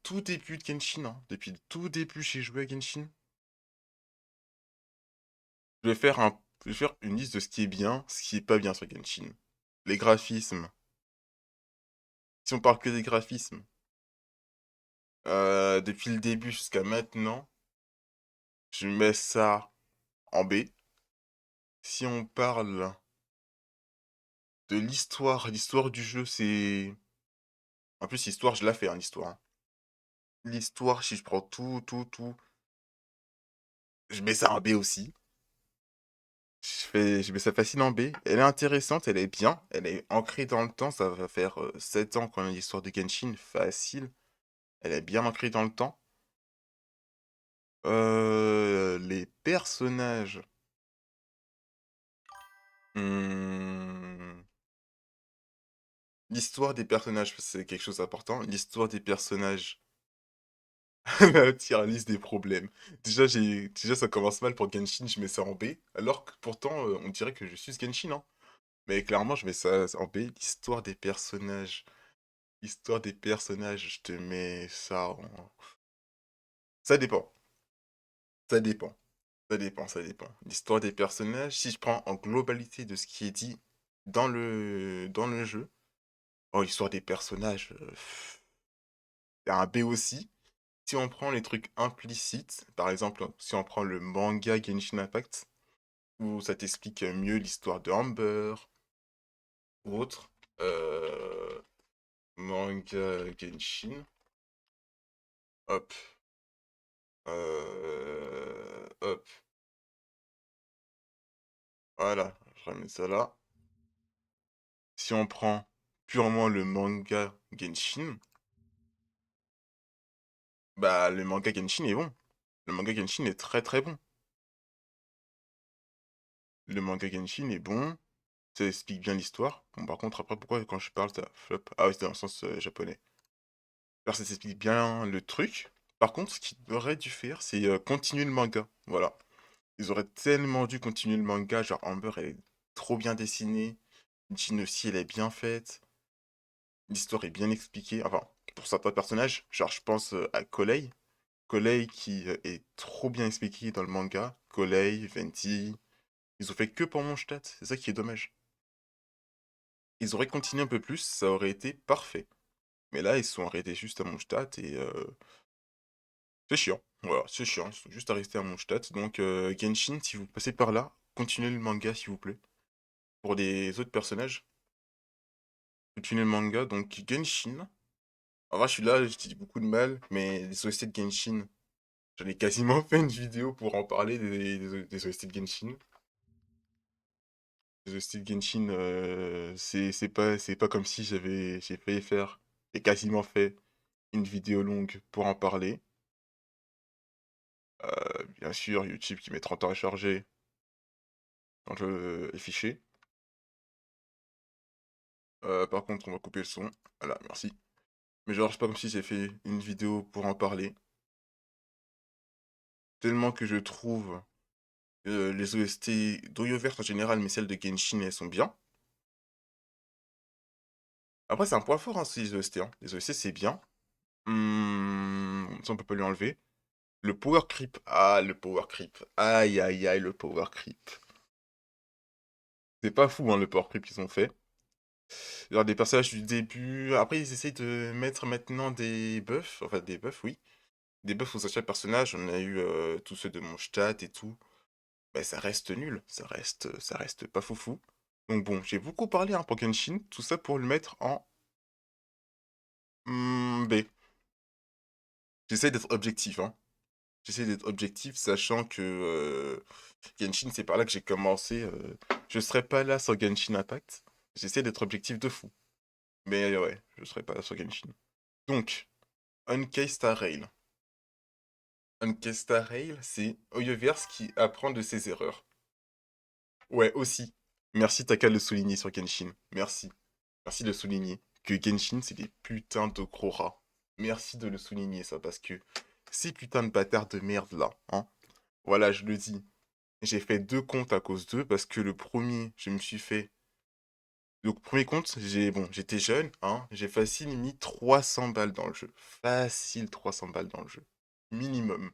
tout début de Genshin, hein. Depuis le tout début, j'ai joué à Genshin. Je vais faire une liste de ce qui est bien, ce qui est pas bien sur Genshin. Les graphismes. Si on parle que des graphismes, depuis le début jusqu'à maintenant, je mets ça en B. Si on parle de l'histoire du jeu, c'est... En plus, l'histoire, je la fais, hein, l'histoire, hein. L'histoire, si je prends tout, je mets ça en B aussi. Je mets ça facile en B. Elle est intéressante, elle est bien, elle est ancrée dans le temps. Ça va faire 7 ans qu'on a l'histoire de Genshin, facile. Elle est bien ancrée dans le temps. Les personnages. Hmm, L'histoire des personnages, c'est quelque chose d'important. L'histoire des personnages. La tier list des problèmes. Déjà, ça commence mal pour Genshin, je mets ça en B. Alors que pourtant, on dirait que je suis Genshin, hein. Mais clairement, je mets ça en B. L'histoire des personnages. Histoire des personnages, je te mets ça en... Ça dépend. Ça dépend. Ça dépend. L'histoire des personnages, si je prends en globalité de ce qui est dit dans le jeu, oh, l'histoire des personnages, c'est un B aussi. Si on prend les trucs implicites, par exemple, si on prend le manga Genshin Impact, où ça t'explique mieux l'histoire de Amber, ou autre, manga Genshin, hop, hop, voilà, je ramène ça là. Si on prend purement le manga Genshin, bah le manga Genshin est bon. Le manga Genshin est très très bon. Le manga Genshin est bon, ça explique bien l'histoire. Bon, par contre, après, pourquoi quand je parle, ça flop? Ah oui, c'est dans le sens japonais. Alors, ça s'explique bien le truc. Par contre, ce qu'ils auraient dû faire, c'est continuer le manga. Voilà. Ils auraient tellement dû continuer le manga. Genre, Amber, elle est trop bien dessinée. Jean aussi, elle est bien faite. L'histoire est bien expliquée. Enfin, pour certains personnages, genre, je pense à Collei. Collei qui est trop bien expliqué dans le manga. Collei, Venti. Ils ont fait que pour Mondstadt. C'est ça qui est dommage. Ils auraient continué un peu plus, ça aurait été parfait. Mais là, ils se sont arrêtés juste à Mondstadt et c'est chiant. Voilà, c'est chiant. Ils sont juste arrêtés à Mondstadt. Donc, Genshin, si vous passez par là, continuez le manga, s'il vous plaît. Pour les autres personnages, continuez le manga. Donc, Genshin. En vrai, je suis là, je dis beaucoup de mal, mais les OST de Genshin, j'en ai quasiment fait une vidéo pour en parler des OST de Genshin. Les OST de Genshin, c'est pas comme si j'ai failli faire, et quasiment fait une vidéo longue pour en parler. Bien sûr, YouTube qui met 30 ans à charger quand le est fichier. Par contre, on va couper le son. Voilà, merci. Mais genre, c'est pas comme si j'ai fait une vidéo pour en parler. Tellement que je trouve les OST d'Oyoverse en général, mais celles de Genshin, elles sont bien. Après, c'est un point fort, hein, ces OST, hein. Les OST, c'est bien. Ça, on peut pas lui enlever. Le power creep. Ah, le power creep. Aïe, aïe, aïe, le power creep. C'est pas fou, hein, le power creep qu'ils ont fait. Genre des personnages du début. Après, ils essayent de mettre maintenant des buffs. Enfin, des buffs, oui. Des buffs aux anciens personnages. On a eu tous ceux de Mondstadt et tout. Mais ça reste nul. Ça reste pas foufou. Donc bon, j'ai beaucoup parlé hein, pour Genshin. Tout ça pour le mettre en B. J'essaie d'être objectif, hein. J'essaie d'être objectif, sachant que Genshin, c'est par là que j'ai commencé. Je serais pas là sans Genshin Impact. J'essaie d'être objectif de fou. Mais ouais, je serais pas là sans Genshin. Donc, Unkei Star Rail. Unkei Star Rail, c'est Oyoverse qui apprend de ses erreurs. Ouais, aussi. Merci Taka de le souligner sur Genshin. Merci. Merci de le souligner. Que Genshin, c'est des putains de gros rats. Merci de le souligner, ça, parce que ces putains de bâtards de merde là, hein. Voilà, je le dis. J'ai fait deux comptes à cause d'eux, parce que le premier, je me suis fait Donc, premier compte, j'étais jeune, hein, j'ai facile mis 300 balles dans le jeu. Facile 300 balles dans le jeu. Minimum.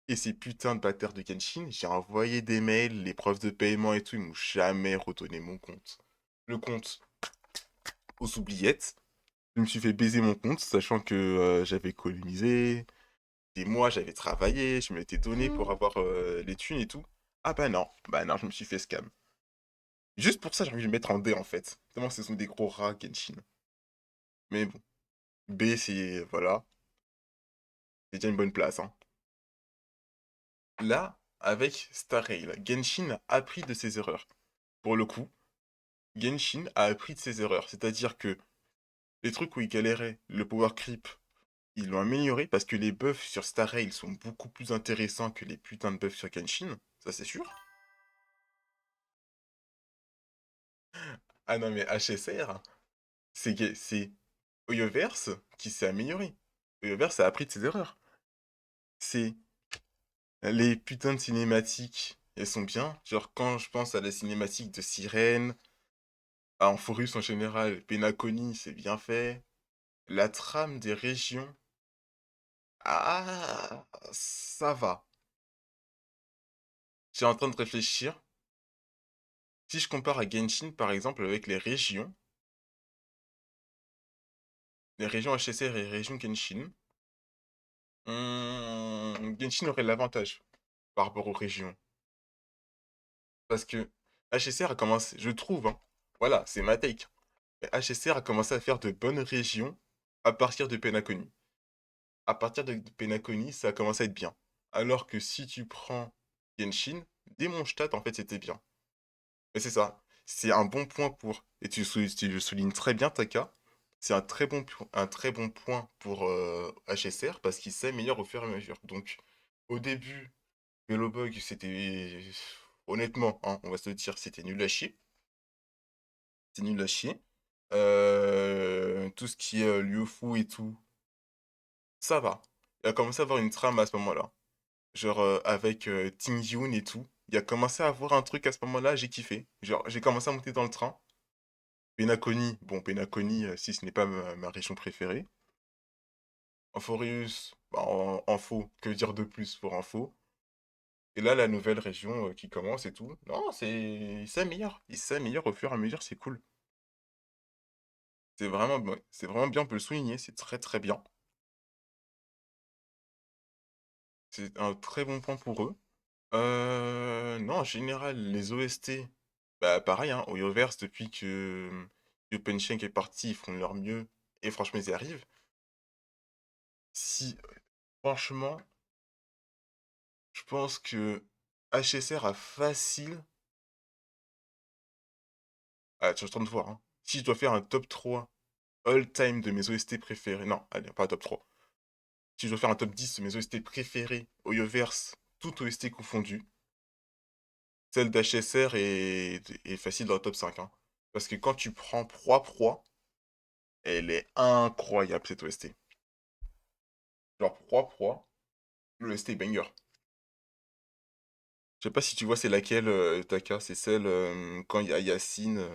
Et ces putains de bâtards de Genshin, j'ai envoyé des mails, les preuves de paiement et tout, ils m'ont jamais redonné mon compte. Le compte aux oubliettes. Je me suis fait baiser mon compte, sachant que j'avais économisé, des mois j'avais travaillé, je m'étais donné pour avoir les thunes et tout. Ah bah non, je me suis fait scam. Juste pour ça, j'ai envie de me mettre en D en fait. Tellement ce sont des gros rats Genshin. Mais bon, B c'est, voilà, c'est déjà une bonne place, hein. Là, avec Star Rail, Genshin a appris de ses erreurs. Pour le coup, Genshin a appris de ses erreurs. C'est-à-dire que les trucs où il galérait, le power creep, ils l'ont amélioré parce que les buffs sur Star Rail sont beaucoup plus intéressants que les putains de buffs sur Genshin. Ça, c'est sûr. Ah non, mais HSR, c'est Hoyoverse qui s'est amélioré. Hoyoverse a appris de ses erreurs. C'est les putains de cinématiques, elles sont bien. Genre, quand je pense à la cinématique de Sirène, à Amphoruus en général, Penacony, c'est bien fait. La trame des régions, ah, ça va. J'ai en train de réfléchir. Si je compare à Genshin, par exemple, avec les régions HSR et les régions Genshin, Genshin aurait l'avantage par rapport aux régions. Parce que HSR a commencé, je trouve, hein, voilà, c'est ma take. Mais HSR a commencé à faire de bonnes régions à partir de Penacony. À partir de Penacony, ça a commencé à être bien. Alors que si tu prends Genshin, dès Mondstadt, en fait, c'était bien. Mais c'est ça. C'est un bon point pour, et tu le soulignes très bien, Taka, c'est un très bon point pour HSR parce qu'il s'améliore au fur et à mesure. Donc, au début, Bug, c'était. Honnêtement, hein, on va se le dire, c'était nul à chier. C'est nul à chier. Tout ce qui est Liu et tout, ça va. Il a commencé à avoir une trame à ce moment-là. Genre avec Ting Yun et tout. Il a commencé à avoir un truc à ce moment-là, j'ai kiffé. Genre, j'ai commencé à monter dans le train. Penacony, bon, Penacony, si ce n'est pas ma région préférée. Amphoreus, bah, Info, que dire de plus pour Info? Et là, la nouvelle région qui commence et tout. Non, il s'améliore. Il s'améliore au fur et à mesure, c'est cool. C'est vraiment bien, on peut le souligner, c'est très très bien. C'est un très bon point pour eux. Non, en général, les OST, bah pareil, hein, Hoyoverse, depuis que Yoppenshenk est parti, ils font de leur mieux. Et franchement, ils y arrivent. Si, franchement, je pense que HSR a facile. Ah, tu es en train de voir, hein. Si je dois faire un top 3 all-time de mes OST préférés. Non, allez, pas un top 3. Si je dois faire un top 10 de mes OST préférés, Hoyoverse, tout OST confondu, celle d'HSR est facile dans le top 5, hein. Parce que quand tu prends Proie, elle est incroyable cette OST. Genre Proie, l'OST est banger. Je sais pas si tu vois c'est laquelle, Taka, c'est celle quand il y a Yacine.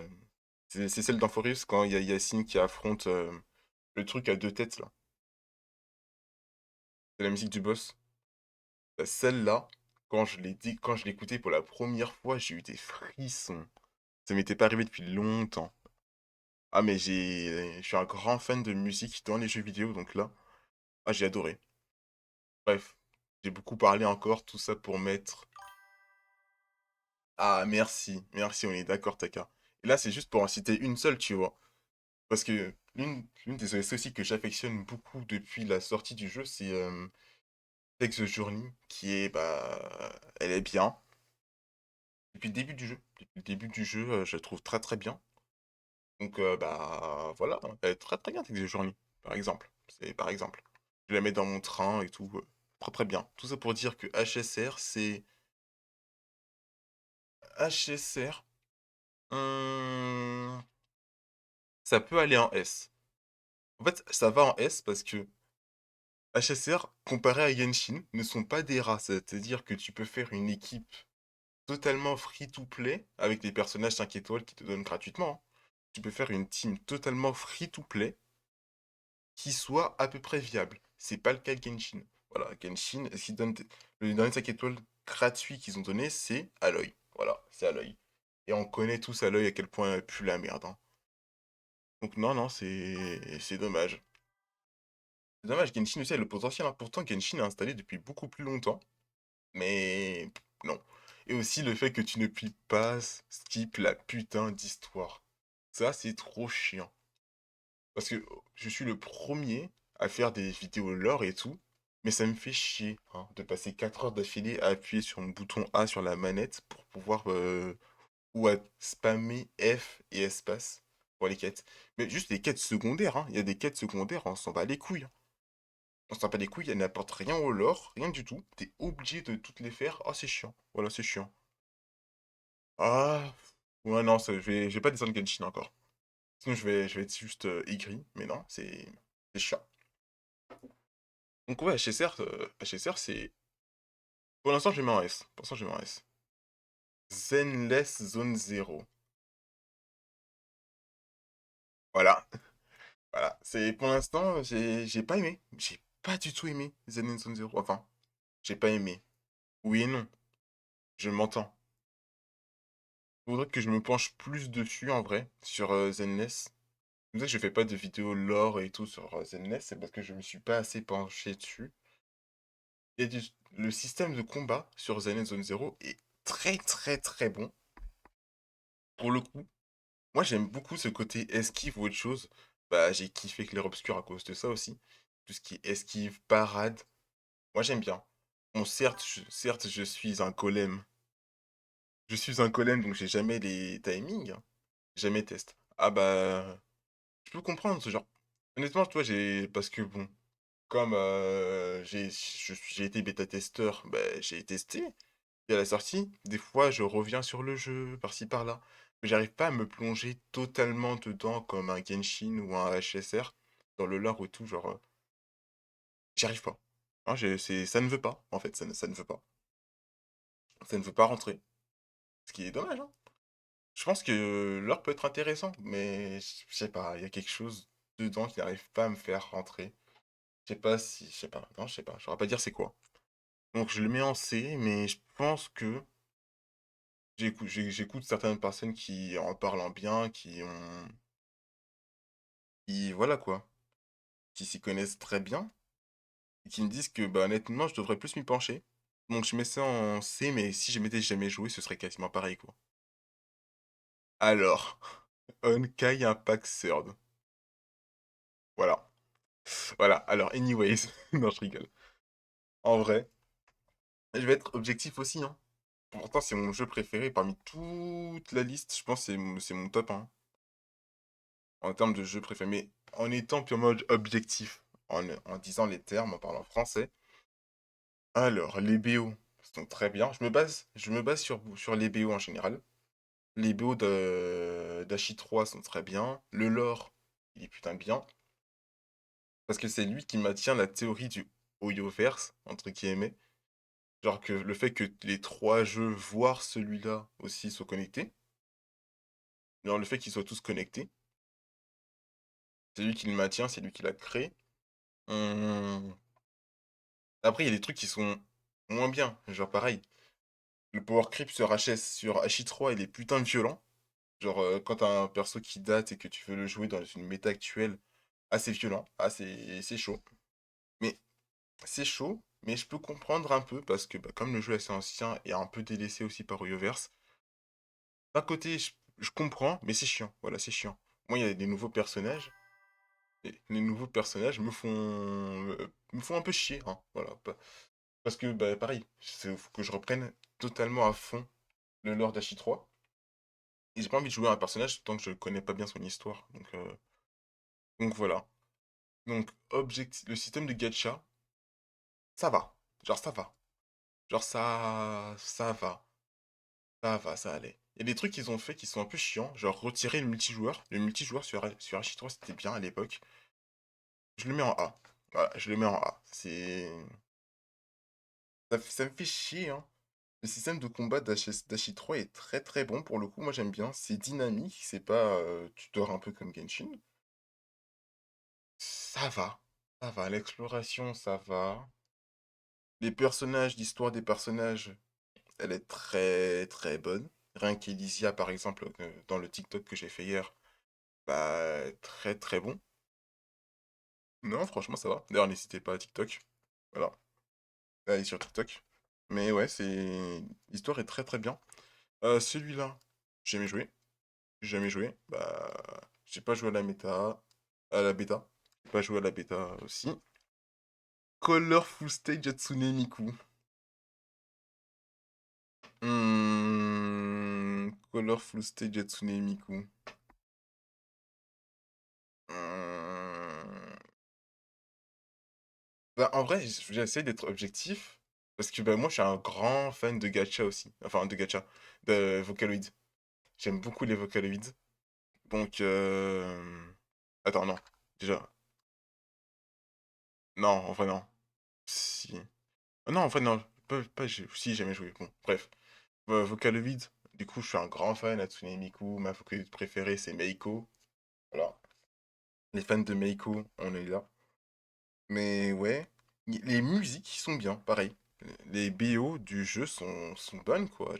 C'est celle d'Amphoreus quand il y a Yacine qui affronte le truc à deux têtes là. C'est la musique du boss. Bah, celle-là, quand je l'écoutais pour la première fois, j'ai eu des frissons. Ça m'était pas arrivé depuis longtemps. Ah mais je suis un grand fan de musique dans les jeux vidéo, donc là, ah j'ai adoré. Bref, j'ai beaucoup parlé encore, tout ça pour mettre. Ah merci, on est d'accord, Taka. Et là, c'est juste pour en citer une seule, tu vois. Parce que l'une des OST aussi que j'affectionne beaucoup depuis la sortie du jeu, c'est Take the Journey, qui est, bah, elle est bien. Depuis le début du jeu. Depuis le début du jeu, je la trouve très très bien. Donc, bah, voilà, elle est très très bien, Take the Journey, par exemple. C'est par exemple. Je la mets dans mon train et tout, très très bien. Tout ça pour dire que HSR, c'est. HSR, hum, ça peut aller en S. En fait, ça va en S parce que HSR, comparé à Genshin, ne sont pas des rats. C'est-à-dire que tu peux faire une équipe totalement free-to-play avec des personnages 5 étoiles qui te donnent gratuitement, hein. tu peux faire une team totalement free-to-play qui soit à peu près viable. C'est pas le cas de Genshin. Voilà, Genshin, le dernier 5 étoiles gratuit qu'ils ont donné, c'est Aloy. Voilà, c'est Aloy. Et on connaît tous Aloy à quel point elle pue la merde, hein. Donc non, non, c'est dommage. C'est dommage, Genshin aussi a le potentiel, hein. Pourtant, Genshin est installé depuis beaucoup plus longtemps. Mais non. Et aussi le fait que tu ne puisses pas skip la putain d'histoire. Ça, c'est trop chiant. Parce que je suis le premier à faire des vidéos lore et tout, mais ça me fait chier hein, de passer 4 heures d'affilée à appuyer sur le bouton A sur la manette pour pouvoir ou à spammer F et espace pour les quêtes. Mais juste les quêtes secondaires, hein. Il y a des quêtes secondaires, on s'en bat les couilles, hein. On s'en bat les couilles, elles n'apportent rien au lore, rien du tout. T'es obligé de toutes les faire. Ah, c'est chiant. Voilà, c'est chiant. Ah, ouais, non, je vais pas descendre Genshin encore. Sinon, je vais être juste aigri, mais non, c'est chiant. Donc ouais, HSR, c'est... Pour l'instant, je le mets en S. Pour l'instant, je le mets en S. Zenless Zone Zero. Voilà. Voilà. C'est, pour l'instant, j'ai pas aimé. J'ai pas du tout aimé Zenless Zone Zero. Enfin, j'ai pas aimé. Oui et non. Je m'entends. Faudrait que je me penche plus dessus, en vrai, sur Zenless. C'est pour ça que je fais pas de vidéos lore et tout sur Zenless, c'est parce que je me suis pas assez penché dessus. Et le système de combat sur Zenless Zone Zero est très très très bon. Pour le coup, moi, j'aime beaucoup ce côté esquive ou autre chose. Bah, j'ai kiffé Clair Obscur à cause de ça aussi. Tout ce qui est esquive, parade. Moi, j'aime bien. Bon, certes, je suis un golem. Je suis un golem, donc j'ai jamais les timings, hein. Jamais test. Ah bah, je peux comprendre ce genre. Honnêtement, tu vois, parce que bon, comme j'ai été bêta-testeur, bah, j'ai testé. Et à la sortie, des fois, je reviens sur le jeu, par-ci par-là. Mais j'arrive pas à me plonger totalement dedans comme un Genshin ou un HSR, dans le lore ou tout, genre, j'y arrive pas. Hein, ça ne veut pas, en fait, ça ne veut pas. Ça ne veut pas rentrer. Ce qui est dommage, hein. Je pense que l'or peut être intéressant, mais je sais pas, il y a quelque chose dedans qui n'arrive pas à me faire rentrer. Je sais pas, non, je sais pas, je saurais pas dire c'est quoi. Donc je le mets en C, mais je pense que j'écoute certaines personnes qui en parlent en bien, voilà quoi, qui s'y connaissent très bien, et qui me disent que bah honnêtement je devrais plus m'y pencher. Donc je mets ça en C, mais si je m'étais jamais joué, ce serait quasiment pareil quoi. Alors, Honkai Impact Third. Voilà. Voilà. Alors, anyways. Non, je rigole. En vrai, je vais être objectif aussi, hein. Pourtant, c'est mon jeu préféré parmi toute la liste. Je pense que c'est mon top 1 en termes de jeu préféré. Mais en étant purement objectif, en disant les termes, en parlant français. Alors, les BO sont très bien. Je me base sur les BO en général. Les BO d'Ashi 3 sont très bien. Le lore, il est putain bien. Parce que c'est lui qui maintient la théorie du Hoyoverse, entre guillemets. Genre que le fait que les trois jeux, voire celui-là aussi, soient connectés. Genre le fait qu'ils soient tous connectés. C'est lui qui le maintient, c'est lui qui l'a créé. Hum, Après, il y a des trucs qui sont moins bien. Genre pareil, le power creep sur HS, sur HI3, il est putain de violent. Genre quand t'as un perso qui date et que tu veux le jouer dans une méta actuelle, assez violent, c'est chaud. Mais c'est chaud, mais je peux comprendre un peu parce que bah, comme le jeu est assez ancien et un peu délaissé aussi par Hoyoverse, d'un côté je comprends, mais c'est chiant. Voilà, c'est chiant. Moi, il y a des nouveaux personnages. Et les nouveaux personnages me font un peu chier, hein. Voilà. Parce que, bah, pareil, il faut que je reprenne totalement à fond le lore d'Ashi 3. Et j'ai pas envie de jouer à un personnage tant que je connais pas bien son histoire. Donc voilà. Donc, le système de gacha, ça va. Genre, ça va. Genre, ça va. Ça va, ça allait. Il y a des trucs qu'ils ont fait qui sont un peu chiants, genre retirer le multijoueur. Le multijoueur sur Ashi 3, c'était bien à l'époque. Je le mets en A. Voilà, je le mets en A. Ça me fait chier, hein. Le système de combat d'Ashi 3 est très très bon pour le coup, moi j'aime bien. C'est dynamique, c'est pas tu dors un peu comme Genshin. Ça va, ça va. L'exploration, ça va. Les personnages, l'histoire des personnages, elle est très très bonne. Rien qu'Elysia, par exemple, dans le TikTok que j'ai fait hier, bah très très bon. Non, franchement, ça va. D'ailleurs, n'hésitez pas à TikTok. Voilà, allez sur TikTok. Mais ouais, c'est l'histoire est très très bien. Celui-là, j'ai jamais joué. J'ai jamais joué. Bah, j'ai pas joué à la méta, à la bêta. J'ai pas joué à la bêta aussi. Colorful Stage Hatsune Miku. Colorful Stage Hatsune Miku. Hmm. Bah, en vrai, j'essaie d'être objectif. Parce que bah, moi, je suis un grand fan de gacha aussi. Enfin, de gacha. De Vocaloid. J'aime beaucoup les Vocaloids. Donc, attends, non. Déjà. Non, en vrai, non. Si. Ah non, en fait, non. Si, j'ai jamais joué. Bon, bref. Vocaloid. Du coup, je suis un grand fan. Hatsune Miku. Ma Vocaloid préférée, c'est Meiko. Voilà. Les fans de Meiko, on est là. Mais ouais, les musiques sont bien, pareil. Les BO du jeu sont bonnes, quoi.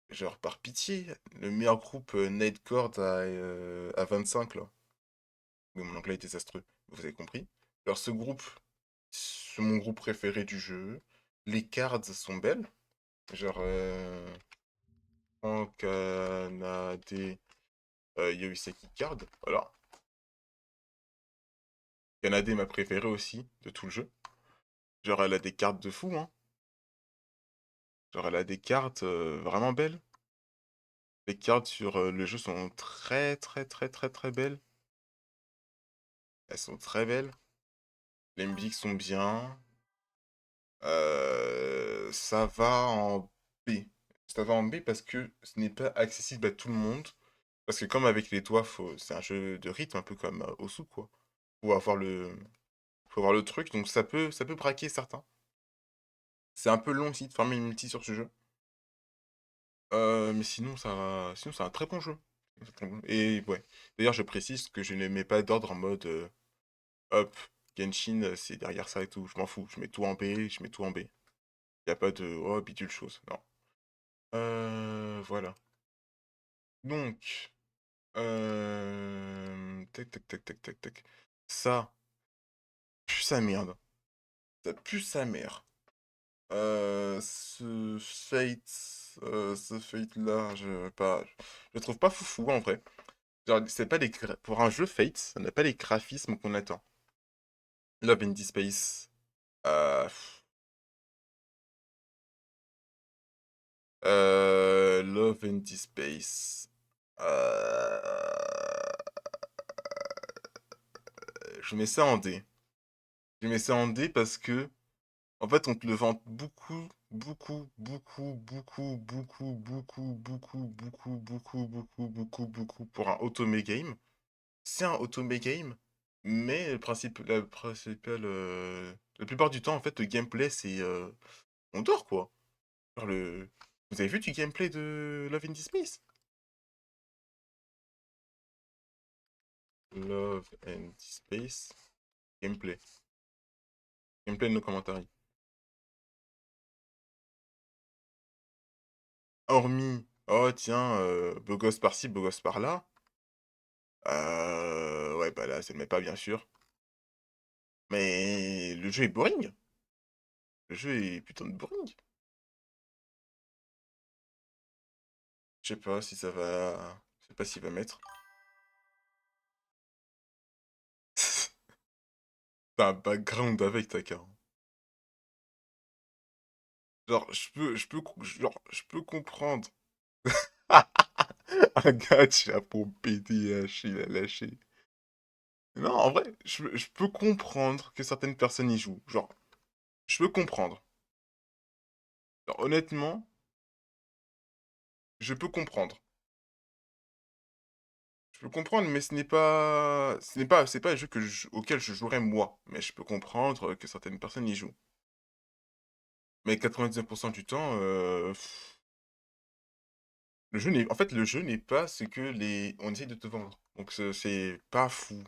Genre par pitié, le meilleur groupe Nightcore à 25, là. Mais mon anglais est désastreux, vous avez compris. Alors ce groupe, c'est mon groupe préféré du jeu. Les cards sont belles. Genre, en Kanade, Yoiseki Card, voilà. Kanade est ma préférée aussi, de tout le jeu. Genre, elle a des cartes de fou, hein. Genre, elle a des cartes vraiment belles. Les cartes sur le jeu sont très très très très très belles. Elles sont très belles. Les musiques sont bien. Ça va en B. Ça va en B parce que ce n'est pas accessible à tout le monde. Parce que comme avec les doigts, c'est un jeu de rythme, un peu comme Osu, quoi. Faut avoir faut avoir le truc, donc ça peut braquer certains. C'est un peu long aussi de farmer une multi sur ce jeu. Mais sinon c'est un très bon jeu. C'est très bon. Et ouais. D'ailleurs, je précise que je ne mets pas d'ordre en mode hop, Genshin, c'est derrière ça et tout. Je m'en fous. Je mets tout en B, je mets tout en B. Y a pas de oh bidule chose. Non. Voilà. Donc, tac tac tac tac tac tac. Ça pue sa merde. Ça pue sa mère. Ce Fate là, je le trouve pas foufou en vrai. Genre, c'est pas pour un jeu Fate, ça n'a pas les graphismes qu'on attend. Love in Space. Euh, Love in Space. Je mets ça en D. Je mets ça en D parce que, en fait, on te le vend beaucoup, beaucoup, beaucoup, beaucoup, beaucoup, beaucoup, beaucoup, beaucoup, beaucoup, beaucoup, beaucoup, beaucoup pour un automé game. C'est un automé game, mais la plupart du temps, en fait, le gameplay, c'est, on dort quoi. Genre vous avez vu du gameplay de Love in Space? Love and Space gameplay. Gameplay de nos commentaires. Hormis, oh tiens, beau gosse par-ci, beau gosse par-là. Ouais, bah là, ça ne met pas, bien sûr. Mais le jeu est boring. Le jeu est putain de boring. Je sais pas si ça va. Je sais pas s'il va mettre. T'as un background avec ta carte. Genre, je peux comprendre. Un gars, tu as pour PDH, il a lâché. Non, en vrai, je peux comprendre que certaines personnes y jouent. Genre, je peux comprendre. Genre, honnêtement, je peux comprendre. Je peux comprendre, mais c'est pas un jeu auquel je jouerais moi. Mais je peux comprendre que certaines personnes y jouent. Mais 99% du temps, le jeu n'est en fait, le jeu n'est pas ce que les on essaie de te vendre. Donc c'est pas fou.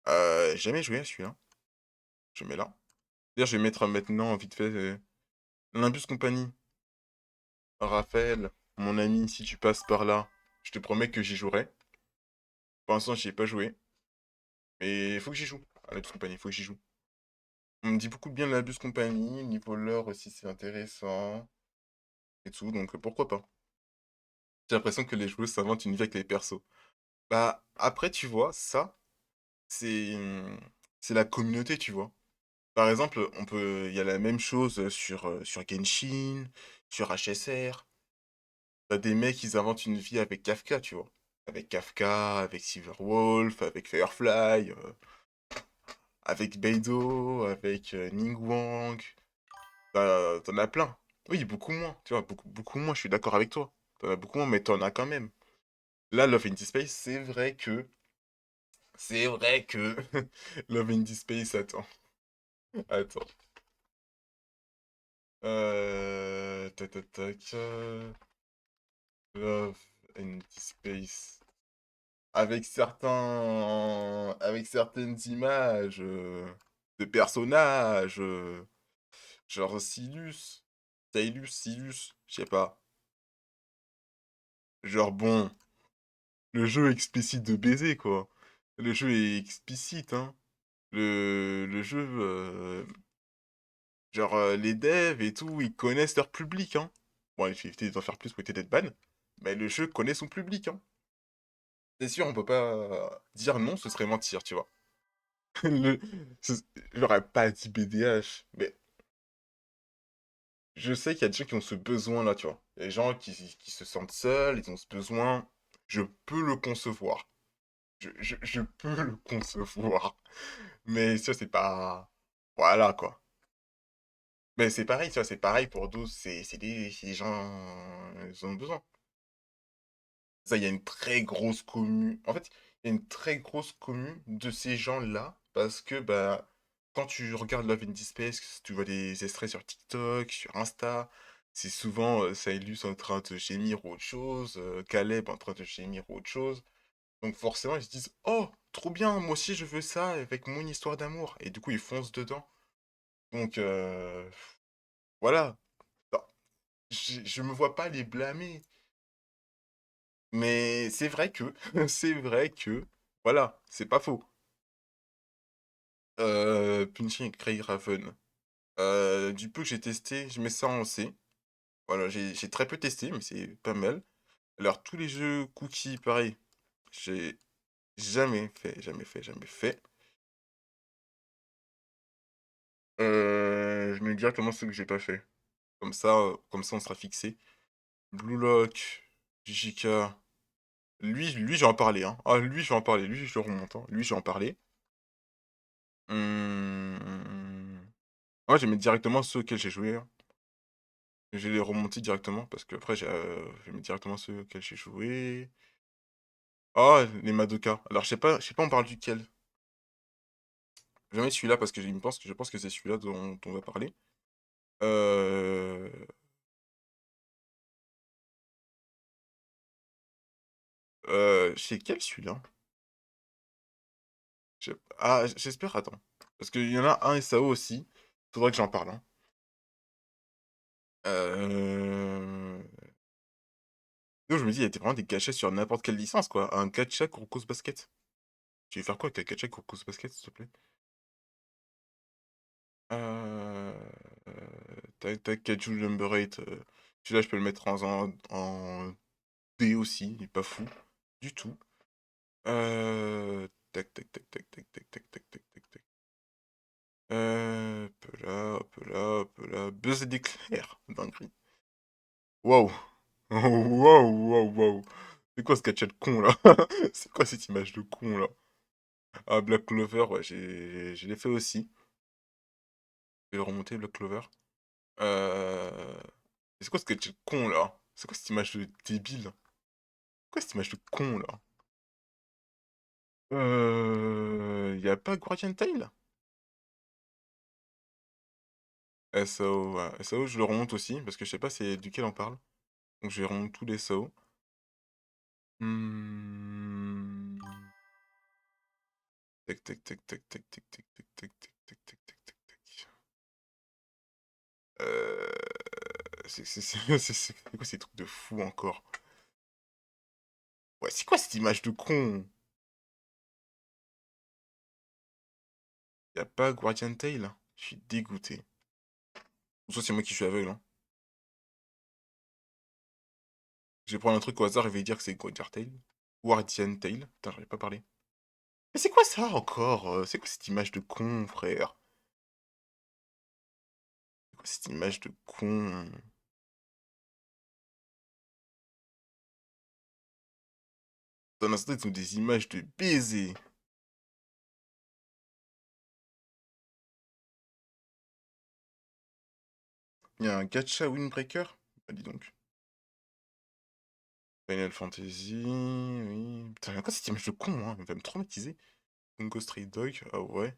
Jamais joué à celui-là. Je mets là. D'ailleurs, je vais mettre maintenant vite fait, Nimbus Company. Raphaël, mon ami, si tu passes par là, je te promets que j'y jouerai. Pour l'instant, j'y ai pas joué, mais il faut que j'y joue. À Nimbus Company, il faut que j'y joue. On me dit beaucoup de bien de Nimbus Company, niveau lore aussi, c'est intéressant et tout, donc pourquoi pas. J'ai l'impression que les joueurs s'inventent une vie avec les persos. Bah, après, tu vois, ça, c'est c'est la communauté, tu vois. Par exemple, il y a la même chose sur Genshin, sur HSR. T'as des mecs, ils inventent une vie avec Kafka, tu vois. Avec Kafka, avec Silverwolf, avec Firefly, avec Beidou, avec Ningguang. T'en as plein. Oui, beaucoup moins, tu vois, beaucoup moins, je suis d'accord avec toi. T'en as beaucoup moins, mais t'en as quand même. Là, Love in Space, c'est vrai que Love in Space, attends. Tac, tac, tac. Love in Space. Avec certaines images de personnages, genre Silus, je sais pas. Genre bon, le jeu est explicite de baiser, quoi. Le jeu est explicite, hein. Le jeu, genre les devs et tout, ils connaissent leur public, hein. Bon, il faut éviter d'en faire plus pour éviter d'être ban, mais le jeu connaît son public, hein. C'est sûr, on peut pas dire non, ce serait mentir, tu vois. Le... ce- J'aurais pas dit BDH, mais je sais qu'il y a des gens qui ont ce besoin-là, tu vois. Il y a des gens qui se sentent seuls, ils ont ce besoin. Je peux le concevoir. Je peux le concevoir. Mais ça, c'est pas... Voilà, quoi. Mais c'est pareil, tu vois, c'est pareil pour d'autres. C'est des gens... Ils ont besoin. Ça, il y a une très grosse commune. En fait, il y a une très grosse commune de ces gens-là. Parce que, bah, quand tu regardes Love in Space, tu vois des extraits sur TikTok, sur Insta, c'est souvent Saïlus en train de gémir ou autre chose, Caleb en train de gémir ou autre chose. Donc forcément, ils se disent, oh, trop bien, moi aussi je veux ça avec mon histoire d'amour. Et du coup, ils foncent dedans. Donc, voilà. Non, je me vois pas les blâmer. Mais c'est vrai que, c'est vrai que, voilà, c'est pas faux. Punching et Cray Raven. Du peu que j'ai testé, je mets ça en C. Voilà, j'ai très peu testé, mais c'est pas mal. Alors, tous les jeux cookies, pareil, j'ai jamais fait. Je mets directement ceux que j'ai pas fait. Comme ça, on sera fixé. Blue Lock, JK. Lui, j'ai en parlé, hein. Ah, lui, j'ai en parlé. Lui, je le remonte, hein. Lui, j'ai en parlé. Moi, je vais mettre directement ceux auxquels j'ai joué, hein. Je vais les remonter directement parce que après, je vais mettre directement ceux auxquels j'ai joué. Ah, les Madoka. Alors, je sais pas, on parle duquel. Je vais mettre celui-là parce que je pense que c'est celui-là dont on va parler. Euh... C'est quel celui-là? Ah, j'espère, attends. Parce qu'il y en a un SAO aussi. Faudrait que j'en parle, hein. Euh... Donc, je me dis, il y a vraiment des gachets sur n'importe quelle licence, quoi. Un gacha Kurokos Basket. Tu veux faire quoi avec un gacha Kurokos Basket, s'il te plaît? Euh... Tac, tac, Kaiju Number 8. Celui-là, je peux le mettre en D aussi. Il est pas fou. Du tout. Tac, tac, tac, tac, tac, tac, tac, tac, tac, tac, tac. Hop là, hop là, hop là. Buzz et d'éclair. Dinguerie. Waouh. Waouh, waouh, waouh. C'est quoi ce catch de con là? C'est quoi cette image de con là? Ah, Black Clover, ouais, je l'ai fait aussi. Je vais le remonter, Black Clover. Euh... C'est quoi ce catch de con là? C'est quoi cette image de débile? C'est quoi cette image de con là? Y a pas Guardian Tale? SAO, ouais. SAO, je le remonte aussi, parce que je sais pas c'est duquel on parle. Donc je vais remonter tous les SAO. Hmm. Tac, tac, tac, tac, tac, tac, tac, tac, tac, tac, tac, tac, tac, tac, tac. Euh... c'est quoi ces trucs de fou encore? Ouais, c'est quoi cette image de con? Y a pas Guardian Tail? Je suis dégoûté. Ou soit c'est moi qui suis aveugle, hein. Je vais prendre un truc au hasard et je vais dire que c'est Guardian Tail. Guardian Tail. Putain, j'arrive pas à parler. Mais c'est quoi ça encore? C'est quoi cette image de con, frère? C'est quoi cette image de con? Dans l'instant, ils ont des images de baisers. Il y a un gacha Windbreaker? Bah dis donc. Final Fantasy, oui. Putain, encore cette image de con, hein, elle va me traumatiser. Bungo Stray Dog, ah ouais.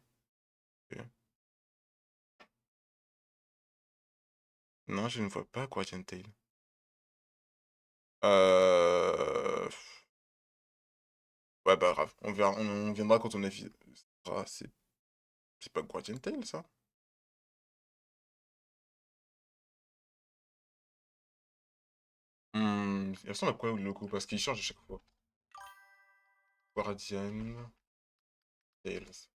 Ok. Non, je ne vois pas Guardian Tail. Euh... Ouais, bah grave. On verra, on viendra quand on a vu. Ah, c'est pas Guardian Tail, ça? Il ressemble à quoi le logo? Parce qu'il change à chaque fois. Guardian Tales.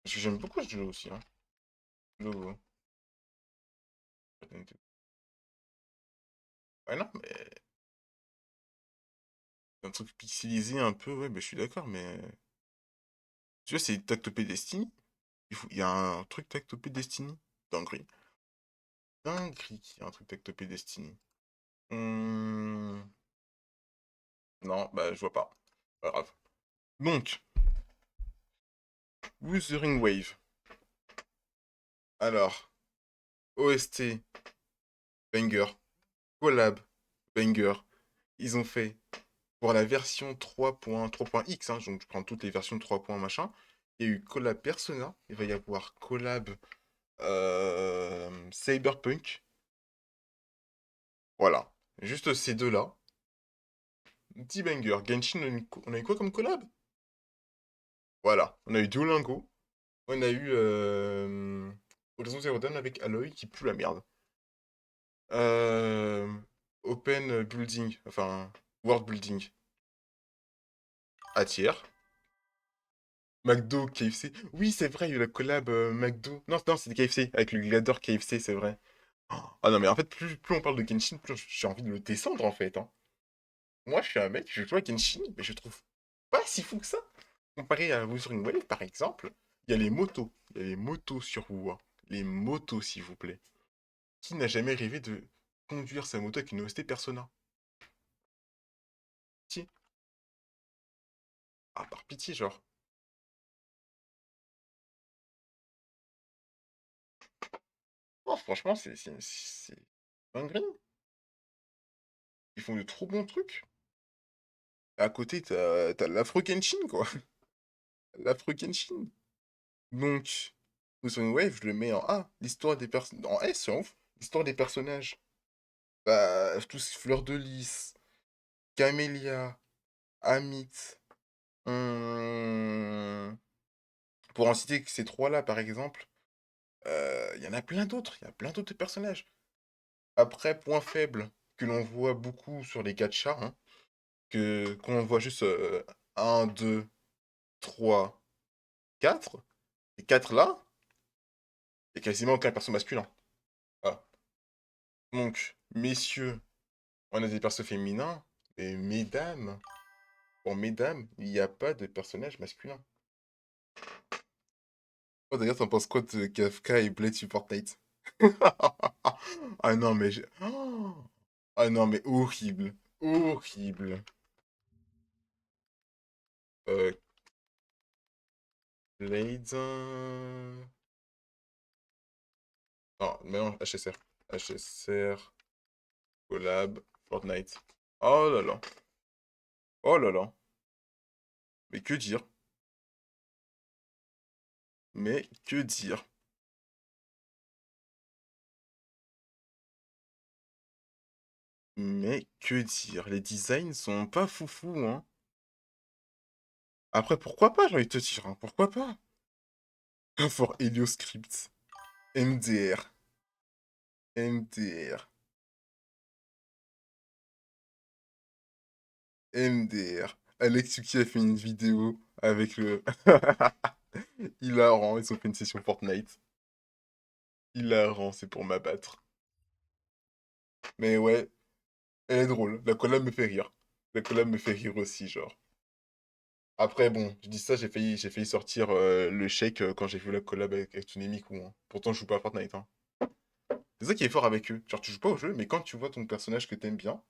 Parce que j'aime beaucoup ce jeu aussi, hein. Le logo. Ouais, non, mais un truc pixelisé un peu, ouais, bah, je suis d'accord, mais. Tu vois, c'est Tactopé Destiny. Il y a un truc Tactopé Destiny. Dinguerie. Dinguerie qu'il y a un truc Tactopé Destiny. Hmm, non, bah, je vois pas. Pas grave. Donc, Wuthering Wave. Alors, OST, banger. Collab, banger. Ils ont fait pour la version 3.3.x, hein, donc je prends toutes les versions 3. Machin. Il y a eu collab Persona. Il va y avoir collab Cyberpunk. Voilà. Juste ces deux-là. Petit banger. Genshin, on a eu quoi comme collab? Voilà. On a eu Duolingo. On a eu Horizon Zero Dawn avec Aloy qui pue la merde. Euh, Open Building, enfin World Building à tiers. McDo, KFC. Oui, c'est vrai, il y a eu la collab McDo. Non, non, c'était KFC, avec le Gladiator KFC, c'est vrai. Ah non, mais en fait, plus on parle de Genshin, plus j'ai envie de le descendre, en fait, hein. Moi, je suis un mec, je joue à Genshin, mais je trouve pas si fou que ça. Comparé à Wuthering Wave, par exemple, il y a les motos. Il y a les motos sur WoW. Les motos, s'il vous plaît. Qui n'a jamais rêvé de conduire sa moto avec une OST Persona? Pitié. Ah, par pitié, genre. Oh, franchement, c'est dinguerie. Ils font de trop bons trucs. À côté, t'as l'Afro Kenshin, quoi. L'Afro Kenshin. Donc, Wuthering Wave, je le mets en A. L'histoire des personnes. En S, c'est ouf. L'histoire des personnages. Bah, tous Fleur de Lys, Camélia, Amit. hum, Pour en citer que ces trois-là, par exemple, il y en a plein d'autres. Il y a plein d'autres personnages. Après, point faible que l'on voit beaucoup sur les gachas, hein, que qu'on voit juste 1, 2, 3, 4. Et 4 là, il n'y a quasiment aucun perso masculin. Voilà. Donc, messieurs, on a des persos féminins, et mesdames, pour mesdames, il n'y a pas de personnage masculin. Oh, d'ailleurs, t'en penses quoi de Kafka et Blade sur Fortnite? Ah non, mais ah non, mais horrible. Horrible. Euh, Blade. Non, mais non, HSR. HSR, collab, Fortnite. Oh là là. Oh là là. Mais que dire? Mais que dire? Mais que dire? Les designs sont pas foufou, hein. Après, pourquoi pas, j'ai envie de te dire, hein, pourquoi pas? For HelioScript, MDR, MDR, MDR. Alex Yuki a fait une vidéo avec le... Hilarant, ils ont fait une session Fortnite. Hilarant, c'est pour m'abattre. Mais ouais, elle est drôle. La collab me fait rire. La collab me fait rire aussi, genre. Après, bon, je dis ça, j'ai failli sortir le shake quand j'ai vu la collab avec Tsunemiku, hein. Pourtant, je joue pas à Fortnite, hein. C'est ça qui est fort avec eux. Genre, tu joues pas au jeu, mais quand tu vois ton personnage que t'aimes bien,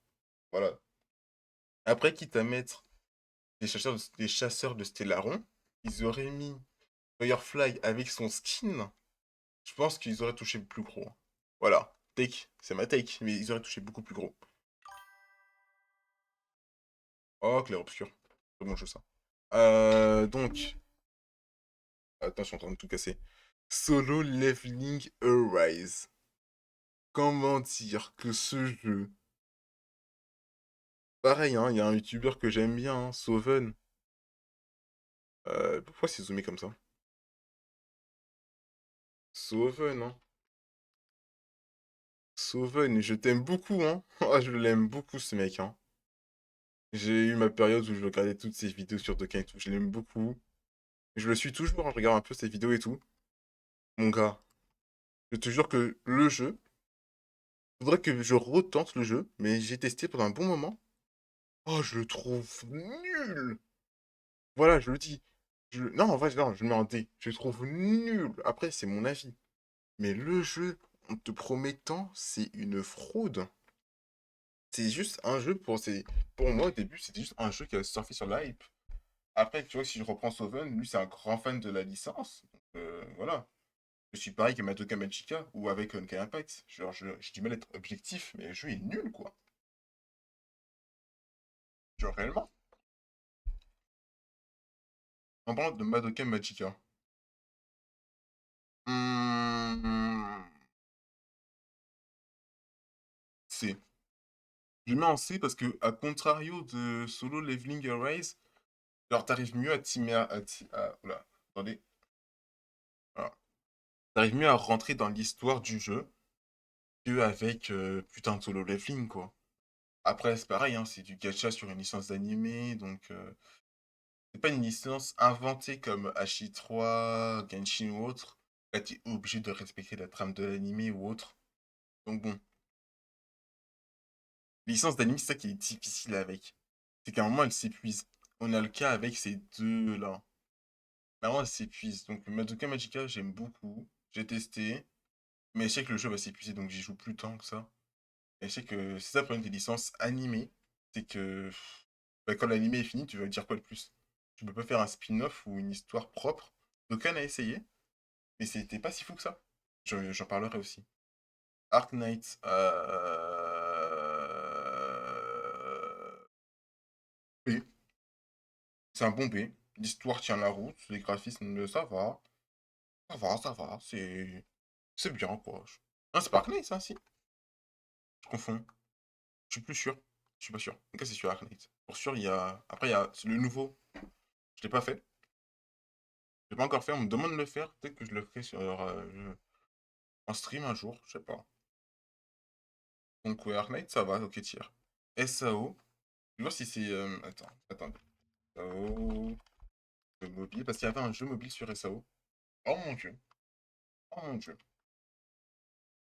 voilà. Après, quitte à mettre des chasseurs de Stellaron, ils auraient mis Firefly avec son skin, je pense qu'ils auraient touché plus gros, hein. Voilà. Take, c'est ma take, mais ils auraient touché beaucoup plus gros. Oh, clair-obscur. Très bon jeu, ça. Donc... Attends, je suis en train de tout casser. Solo Leveling Arise. Comment dire que ce jeu... Pareil, hein, il y a un youtubeur que j'aime bien, hein, Soven. Pourquoi c'est zoomé comme ça? Soven, hein. Soven, je t'aime beaucoup, hein. Ah, je l'aime beaucoup, ce mec, hein. J'ai eu ma période où je regardais toutes ses vidéos sur Dokkan et tout. Je l'aime beaucoup. Je le suis toujours, hein, je regarde un peu ses vidéos et tout. Mon gars, je te jure que le jeu, faudrait que je retente le jeu, mais j'ai testé pendant un bon moment. Oh, je le trouve nul! Voilà, je le dis. Non, en vrai, non, je le mets en D. Je le trouve nul. Après, c'est mon avis. Mais le jeu, en te promettant, c'est une fraude. C'est juste un jeu pour moi, au début, c'était juste un jeu qui a surfé sur la hype. Après, tu vois, si je reprends Soven, lui, c'est un grand fan de la licence. Donc, voilà. Je suis pareil que Madoka Magica ou avec Honkai Impact. Genre, j'ai du mal à être objectif, mais le jeu est nul, quoi. Genre, réellement. En parlant de Madoka Magica. Hmm, C. Je le mets en C parce que, à contrario de Solo Leveling Arise, genre, t'arrives mieux à t'y oula, attendez. Voilà. T'arrives mieux à rentrer dans l'histoire du jeu que avec putain de Solo Leveling, quoi. Après, c'est pareil, hein, c'est du gacha sur une licence d'animé, donc c'est pas une licence inventée comme H3, Genshin ou autre. Là, t'es obligé de respecter la trame de l'animé ou autre. Donc bon, licence d'anime, c'est ça qui est difficile avec. C'est qu'à un moment, elle s'épuise. On a le cas avec ces deux-là. À un moment, elle s'épuise. Donc Madoka Magica, j'aime beaucoup. J'ai testé. Mais je sais que le jeu va s'épuiser, donc j'y joue plus tant que ça. Et je sais que c'est ça le problème des licences animées. C'est que bah, quand l'animé est fini, tu vas dire quoi de plus? Tu peux pas faire un spin-off ou une histoire propre. Dokkan a essayé, mais c'était pas si fou que ça. J'en parlerai aussi. Ark Knight, B. C'est un bon B. L'histoire tient la route, les graphismes, ça va. Ça va, ça va. C'est bien, quoi. Ah, c'est pas Ark Knight, ça, si. Je confonds. Je suis plus sûr. Je suis pas sûr. En tout cas, c'est sur Ark Knight. Pour sûr, il y a... Après, il y a le nouveau. Je l'ai pas fait. Je l'ai pas encore fait. On me demande de le faire. Peut-être que je le ferai sur en stream un jour. Je sais pas. Donc, ouais, Ark Knight, ça va. Ok, tiers. SAO. Je vais voir si c'est... attends. SAO... Jeu mobile. Parce qu'il y avait un jeu mobile sur SAO. Oh mon dieu. Oh mon dieu.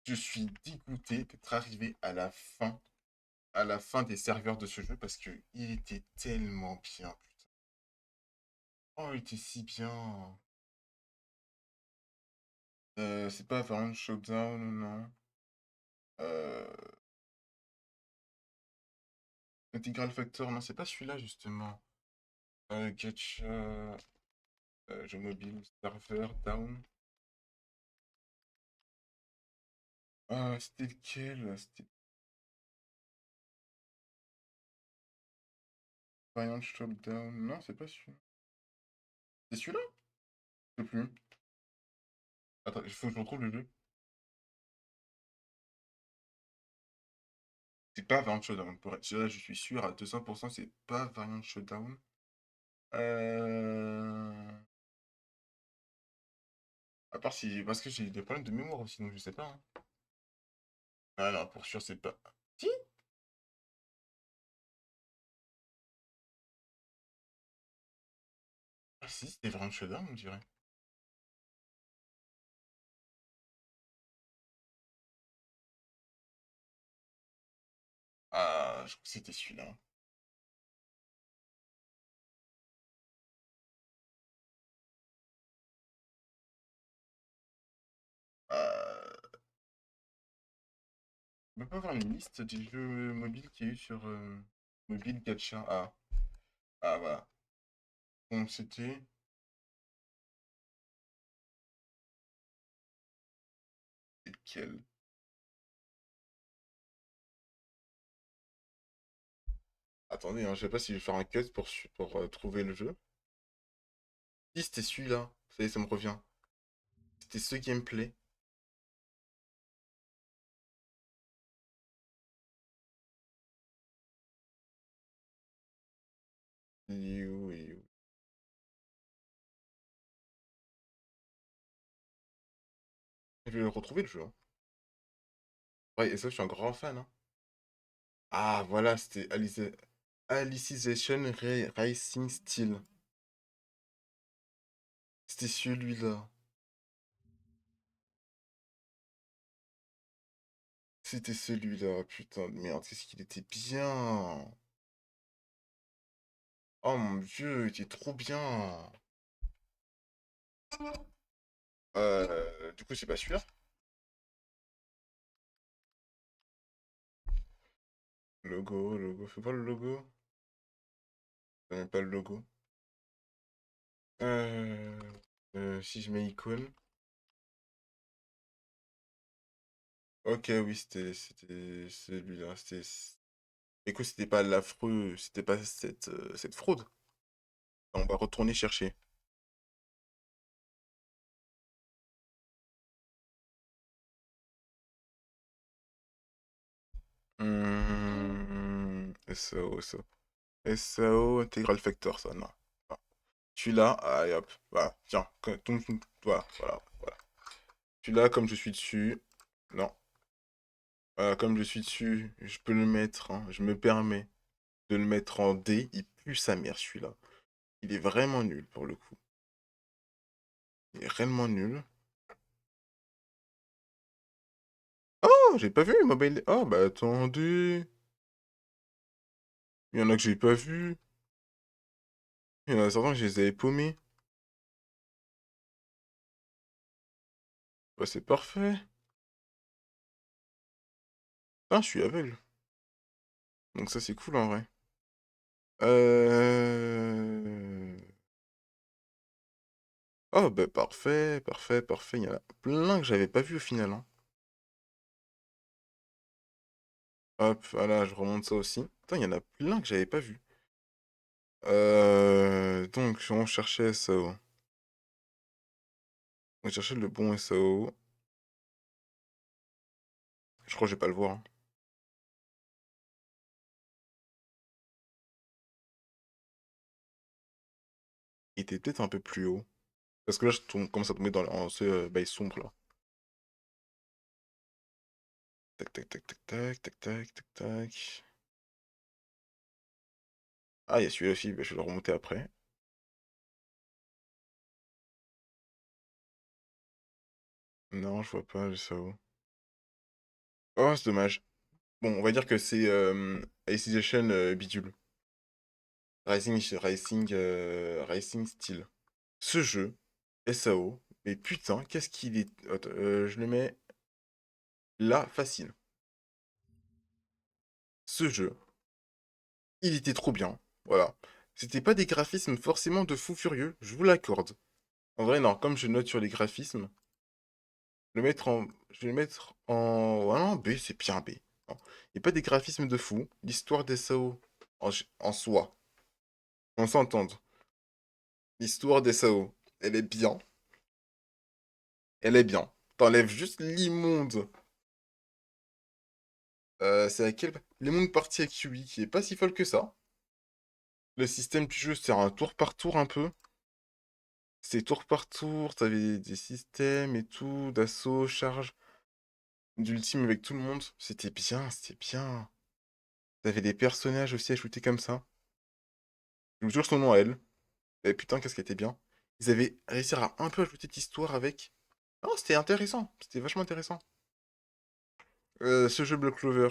Je suis dégoûté d'être arrivé à la fin des serveurs de ce jeu parce que il était tellement bien, putain. Oh, il était si bien. C'est pas vraiment Showdown, non. Euh, Integral Factor, non, c'est pas celui-là justement. Gacha, jeu mobile, serveur, down. C'était lequel? C'était Variant Showdown. Non, c'est pas celui-là. C'est celui-là? Je sais plus. Attends, il faut que je retrouve le jeu. C'est pas Variant Showdown. Pour être là, je suis sûr à 200%, c'est pas Variant Showdown. Euh... À part si... Parce que j'ai des problèmes de mémoire aussi, donc je sais pas, hein. Ah non, pour sûr, c'est pas... Si? Ah si, c'était Variant Showdown, on dirait. Ah, je crois que c'était celui-là. Euh... On peut pas avoir une liste des jeux mobiles qu'il y a eu sur Mobile Gacha. Ah, ah voilà. Donc c'était... Lequel? Attendez, hein, je sais pas si je vais faire un cut pour trouver le jeu. Si, c'était celui-là. Ça y est, ça me revient. C'était ce gameplay. You, you. Je vais le retrouver le jeu, hein. Ouais, et ça, je suis un grand fan, hein. Ah, voilà, c'était Alicization Racing Steel. C'était celui-là. C'était celui-là. Putain de merde, qu'est-ce qu'il était bien. Oh mon dieu, il était trop bien. Du coup, c'est pas celui-là. Logo, logo. Fais pas le logo. Fais même pas le logo. Euh... Si je mets icône. Ok, oui, c'était celui-là. C'était... Écoute, c'était pas l'affreux, c'était pas cette fraude. On va retourner chercher. SAO, SAO. SAO Integral Factor, ça, non. Ah. Celui-là, allez hop, voilà, tiens, voilà, voilà, voilà. Celui-là, comme je suis dessus, non. Voilà, comme je suis dessus, je peux le mettre, hein, je me permets de le mettre en D, il pue sa mère, celui-là. Il est vraiment nul, pour le coup. Il est réellement nul. Oh, j'ai pas vu, Mobile... Oh, bah attendez. Il y en a que j'ai pas vu. Il y en a certains que je les avais paumés. Bah c'est parfait. Ah, je suis aveugle. Donc ça, c'est cool, en vrai. Euh... Oh, bah parfait, parfait, parfait. Il y en a plein que j'avais pas vu au final, hein. Hop, voilà, je remonte ça aussi. Putain, il y en a plein que j'avais pas vu. Donc, on cherchait SAO. On cherchait le bon SAO. Je crois que je vais pas le voir, hein. Il était peut-être un peu plus haut. Parce que là, commence à tomber en ce bail sombre, là. Tac, tac, tac, tac, tac, tac, tac, tac, tac. Ah, il y a celui-là aussi, bah, je vais le remonter après. Non, je vois pas le SAO. Oh, c'est dommage. Bon, on va dire que c'est Alicization bidule. Racing Steel. Ce jeu, SAO, mais putain, qu'est-ce qu'il est... Attends, je le mets là, facile. Ce jeu, il était trop bien. Voilà. C'était pas des graphismes forcément de fou furieux, je vous l'accorde. En vrai, non, comme je note sur les graphismes, je vais le mettre en... Ouais, non, B, c'est bien B. Non. Et pas des graphismes de fou. L'histoire des SAO en soi. On s'entende. L'histoire des SAO, elle est bien. Elle est bien. T'enlèves juste l'immonde. C'est laquelle? L'immonde partie avec Yui, qui est pas si folle que ça. Le système du jeu, c'est un tour par tour un peu. C'est tour par tour, t'avais des systèmes et tout, d'assaut, charge, d'ultime avec tout le monde. C'était bien, c'était bien. T'avais des personnages aussi ajoutés comme ça. Je me toujours son nom à elle. Et putain, qu'est-ce qu'elle était bien. Ils avaient réussi à un peu ajouter d'histoire avec. Non, c'était intéressant. C'était vachement intéressant. Ce jeu Block Clover,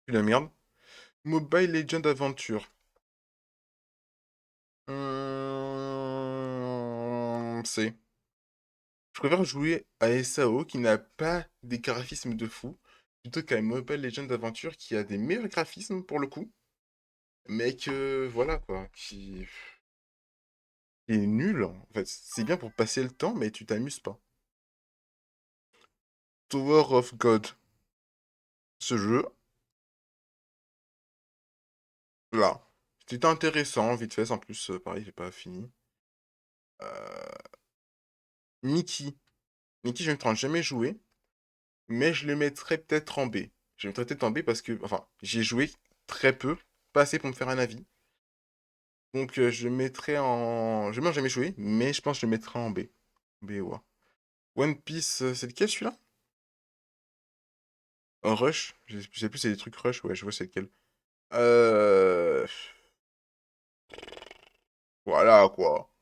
c'est la merde. Mobile Legend Adventure. C'est. Je préfère jouer à SAO qui n'a pas des graphismes de fou, plutôt qu'à Mobile Legends Adventure qui a des meilleurs graphismes pour le coup, mais que voilà quoi, qui est nul en fait. C'est bien pour passer le temps, mais tu t'amuses pas. Tower of God. Ce jeu, là, c'était intéressant, vite fait, en plus, pareil, j'ai pas fini. Euh, Mickey. Mickey, je ne t'en jamais joué, mais je le mettrais peut-être en B. Je le mettrais peut-être en B parce que, enfin, j'ai joué très peu, pas assez pour me faire un avis. Donc je mettrais en... Je n'ai jamais joué, mais je pense que je le mettrai en B. B ou A. One Piece, c'est lequel celui-là? Un Rush? Je sais plus, c'est des trucs Rush, ouais, je vois c'est lequel. Euh... Voilà, quoi.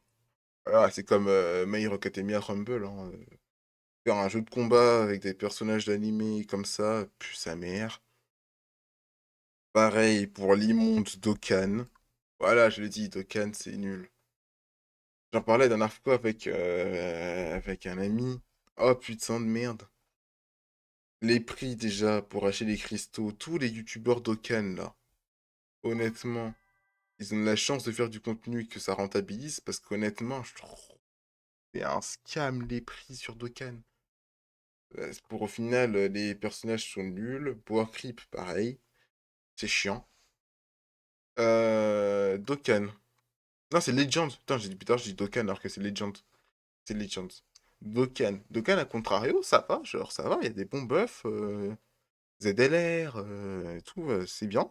Voilà, c'est comme My Hero Academia Rumble, hein. Faire un jeu de combat avec des personnages d'animé comme ça, pue sa mère. Pareil pour l'immonde Dokkan. Voilà, je l'ai dit, Dokkan, c'est nul. J'en parlais la dernière fois avec un ami. Oh putain de merde. Les prix déjà pour acheter les cristaux, tous les youtubeurs d'Okan là, honnêtement, ils ont de la chance de faire du contenu et que ça rentabilise parce qu'honnêtement, je trouve que c'est un scam les prix sur Dokkan. Pour au final, les personnages sont nuls, Power Creep pareil, c'est chiant. Dokkan. Non, c'est Legend. Putain, j'ai dit putain, je dis Dokkan alors que c'est Legend. C'est Legend. Dokkan. Dokkan, à contrario, ça va, genre ça va, il y a des bons buffs, ZLR, et tout, c'est bien.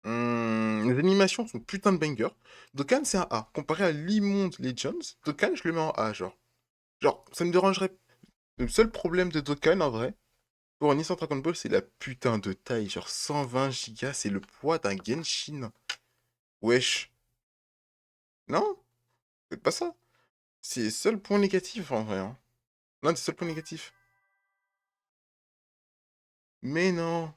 Les animations sont putain de banger. Dokkan, c'est un A. Comparé à l'immonde Legends, Dokkan, je le mets en A, genre. Genre, ça me dérangerait. Le seul problème de Dokkan, en vrai, pour un Instant Dragon Ball, c'est la putain de taille. Genre, 120 gigas, c'est le poids d'un Genshin. Wesh. Non, c'est pas ça. C'est le seul point négatif, en vrai, hein. L'un des seuls points négatifs. Mais non.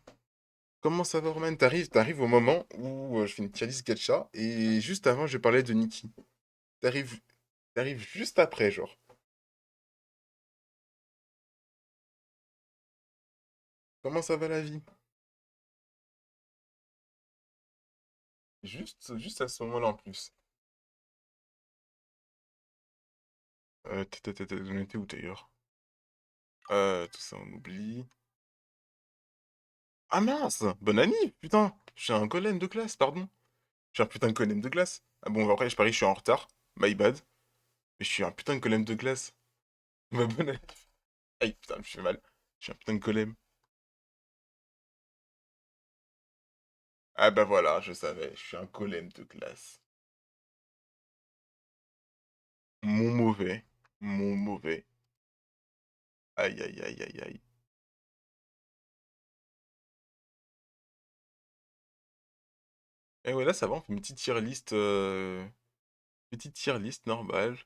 Comment ça va, Roman? T'arrives au moment où je fais une tier list gacha, et juste avant, je parlais de Nikki. T'arrives, t'arrives juste après, genre. Comment ça va la vie? Juste à ce moment-là en plus. On était où d'ailleurs? Tout ça on oublie. Ah mince! Bonne année! Putain! Je suis un golem de classe, pardon. Je suis un putain de golem de glace. Ah bon, après, je parie, je suis en retard. My bad. Mais je suis un putain de golem de glace. Ma bonne année. Aïe, putain, je fais mal. Je suis un putain de golem. Ah bah voilà, je savais. Je suis un golem de glace. Mon mauvais. Mon mauvais. Aïe, aïe, aïe, aïe, aïe. Et ouais, là, ça va, on fait une petite tier list, petite tier list normale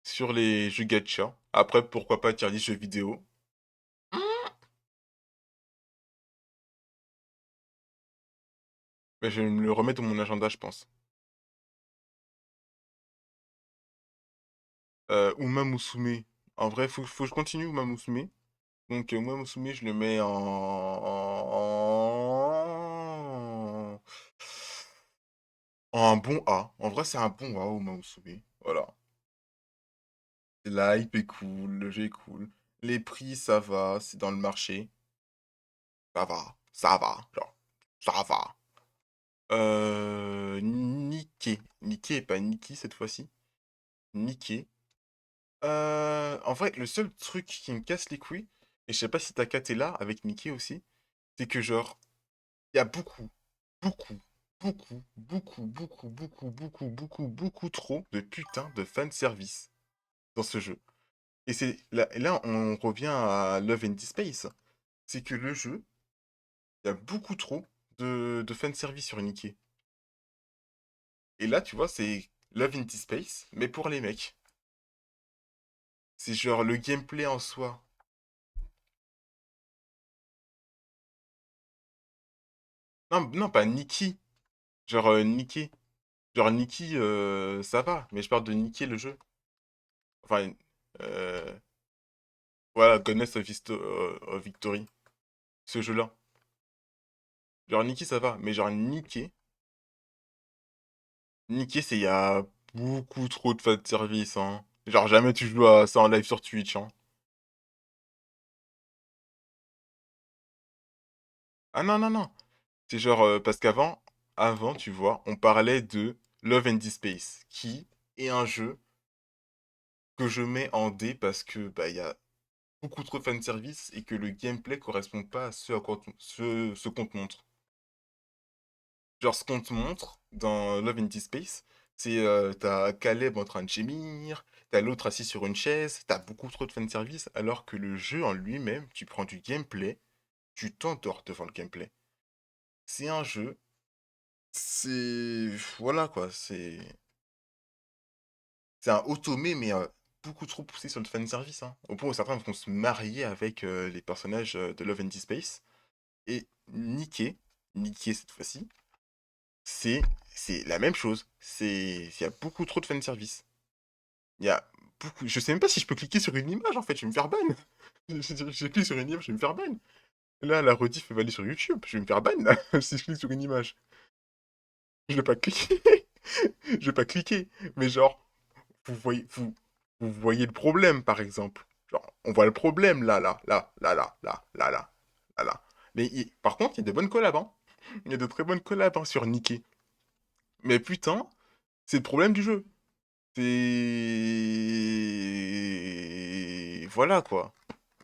sur les jeux gacha. Après, pourquoi pas tier list jeux vidéo. Mais je vais me le remettre dans mon agenda, je pense. Uma Musume. En vrai, faut que je continue Uma Musume. Donc, Uma Musume, je le mets en un bon A. En vrai, c'est un bon A, Uma Musume. Voilà. La hype est cool, le jeu est cool. Les prix, ça va, c'est dans le marché. Ça va, genre, ça va. Niké et pas Nikki cette fois-ci. Niké. En vrai, le seul truc qui me casse les couilles, et je sais pas si t'as capté là avec Niké aussi, c'est que genre, il y a beaucoup, beaucoup trop de putain de fanservice dans ce jeu. Et là, on revient à Love and Space. C'est que le jeu, il y a beaucoup trop de fanservice sur Niké. Et là, tu vois, c'est Love in Space, mais pour les mecs. C'est genre le gameplay en soi. Non, non, pas Nikki. Genre Nicky. Genre Nikki, ça va, mais je parle de niquer le jeu. Enfin, euh, voilà, Godness of Victory. Ce jeu-là. Genre Nikki, ça va, mais genre niquer. Niquer, c'est il y a beaucoup trop de fanservice, hein. Genre jamais tu joues à ça en live sur Twitch, hein. Ah non, non, non. C'est genre, parce avant, tu vois, on parlait de Love and Deep Space, qui est un jeu que je mets en D parce que bah il y a beaucoup trop de fanservice et que le gameplay correspond pas à ce qu'on te montre. Genre ce qu'on te montre dans Love and Deep Space, c'est t'as Caleb en train de gémir, t'as l'autre assis sur une chaise, t'as beaucoup trop de fanservice, alors que le jeu en lui-même, tu prends du gameplay, tu t'endors devant le gameplay. C'est un jeu, c'est... Voilà quoi, c'est un automé, mais beaucoup trop poussé sur le fanservice, hein. Au point où certains vont se marier avec les personnages de Love and Deep Space. Et niquer cette fois-ci, c'est c'est la même chose. Il y a beaucoup trop de fanservice. Il y a beaucoup... Je sais même pas si je peux cliquer sur une image, en fait, je vais me faire ban. Je clique sur une image, je vais me faire ban. Là, la rediff va aller sur YouTube, je vais me faire ban, là, si je clique sur une image. Je vais pas cliquer. Je vais pas cliquer. Mais genre, vous voyez le problème, par exemple. Genre, on voit le problème là. Mais par contre, il y a de bonnes collabs, hein. Il y a de très bonnes collabs hein, sur Nicky. Mais putain, c'est le problème du jeu. C'est... Voilà, quoi.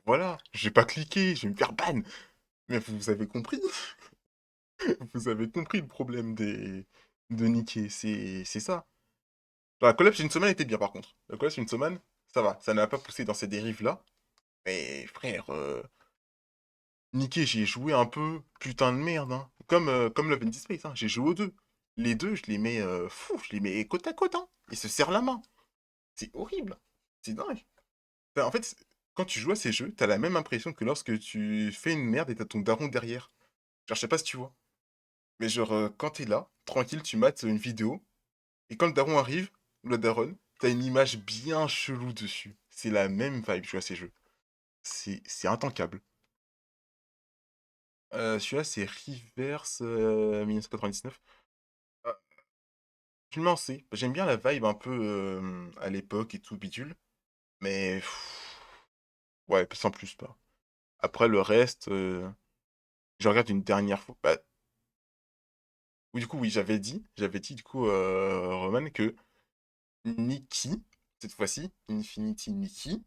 Voilà. J'ai pas cliqué, je vais me faire ban. Mais vous avez compris. Vous avez compris le problème de Nicky. C'est ça. La collab une semaine était bien par contre. La collab une semaine, ça va. Ça n'a pas poussé dans ces dérives-là. Mais frère, Nicky, j'y ai joué un peu. Putain de merde, hein. Comme Love and Deep Space, hein. J'ai joué aux deux. Les deux, je les mets je les mets côte à côte, hein. Ils se serrent la main. C'est horrible. C'est dingue. En fait, quand tu joues à ces jeux, t'as la même impression que lorsque tu fais une merde et t'as ton daron derrière. Genre, je sais pas si tu vois. Mais genre, quand t'es là, tranquille, tu mates une vidéo, et quand le daron arrive, ou la daronne, t'as une image bien chelou dessus. C'est la même vibe, jouer à ces jeux. C'est intankable. Celui-là, c'est Rivers 1999. Ah, je le mets en C. J'aime bien la vibe un peu à l'époque et tout, bidule. Mais, ouais, sans plus, pas. Après, le reste, je regarde une dernière fois. Bah, oui, du coup, oui, j'avais dit, du coup, Roman, que Nikki, cette fois-ci, Infinity Nikki,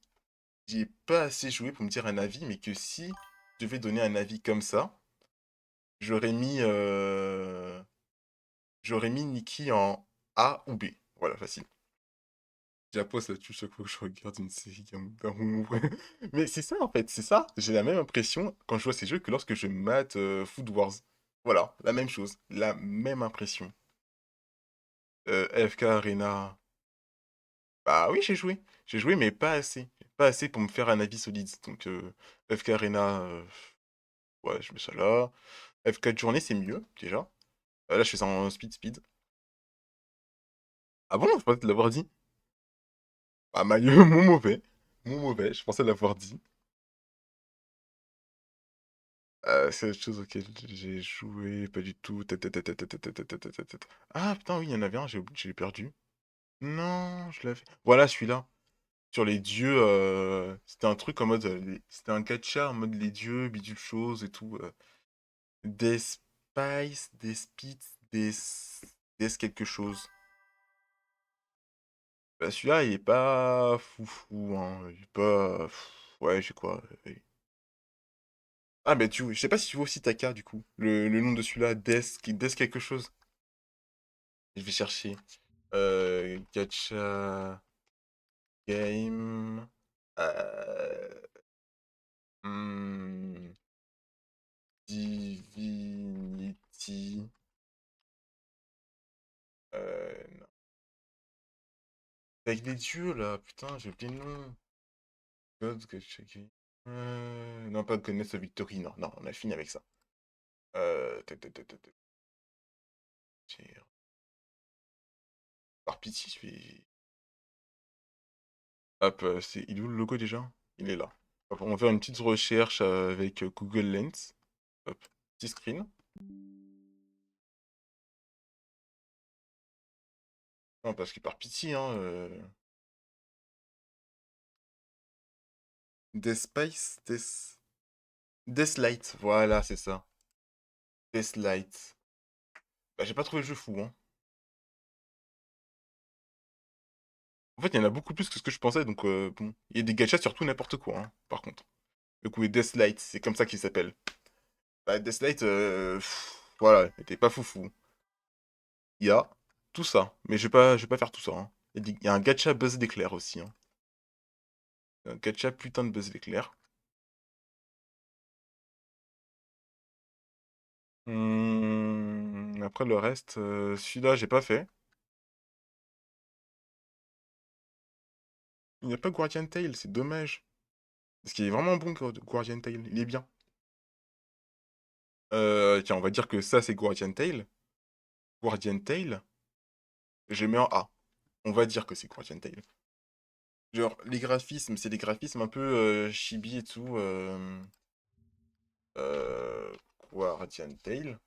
j'y ai pas assez joué pour me dire un avis, mais que si je devais donner un avis comme ça, j'aurais mis, j'aurais mis Nikki en A ou B. Voilà, facile. J'apose là-dessus chaque fois que je regarde une série d'un moment. Mais c'est ça, en fait, c'est ça. J'ai la même impression quand je vois ces jeux que lorsque je mate Food Wars. Voilà, la même chose, la même impression. AFK Arena. Bah oui, j'ai joué. J'ai joué, mais pas assez. Pas assez pour me faire un avis solide. Donc, FK Arena, ouais, je mets ça là. F4 journée, c'est mieux, déjà. Là, je fais ça en speed. Ah bon? Je pensais l'avoir dit. Ah, mon mauvais. Mon mauvais, je pensais l'avoir dit. C'est autre chose auquel j'ai joué, pas du tout. Ah putain, oui, il y en avait un, j'ai oublié, je l'ai perdu. Non, je l'avais. Voilà, celui-là. Sur les dieux, c'était un truc en mode. C'était un gacha en mode les dieux, bidule chose et tout. Des Spice, des Spits, des quelque chose. Bah, celui-là, il est pas foufou, hein. Il est pas. Ouais, je sais quoi. Ah, bah, je sais pas si tu vois aussi Taka, du coup. Le nom de celui-là, Death quelque chose. Je vais chercher. Gacha Game. Euh... hmm, Divinity. Non. Avec les dieux, là. Putain, j'ai oublié le nom. God's Gacha Game. Non, pas Goddess of Victory, non. Non, on a fini avec ça. Tac, tac, tac, tac, tac. Par pitié, je vais. Hop, il est où le logo déjà? Il est là. Hop, on va faire une petite recherche avec Google Lens. Hop, petit screen. Non, parce que par pitié, hein. Death Space, Deathlight, voilà, c'est ça. Deathlight. Bah, j'ai pas trouvé le jeu fou, hein. En fait, il y en a beaucoup plus que ce que je pensais, donc bon. Il y a des gachas sur tout n'importe quoi, hein, par contre. Le coup, Deathlight, c'est comme ça qu'il s'appelle. Bah, Deathlight, voilà, il était pas foufou. Il y a tout ça, mais je vais pas faire tout ça, hein. Il y a un gacha buzz d'éclair aussi, hein. Un gacha putain de buzz d'éclair. Après le reste, celui-là, j'ai pas fait. Il n'y a pas Guardian Tale, c'est dommage. Parce qu'il est vraiment bon, Guardian Tale, il est bien. Tiens, on va dire que ça, c'est Guardian Tale. Guardian Tale, je mets en A. On va dire que c'est Guardian Tale. Genre, les graphismes, c'est des graphismes un peu chibi et tout. Euh, Guardian Tale.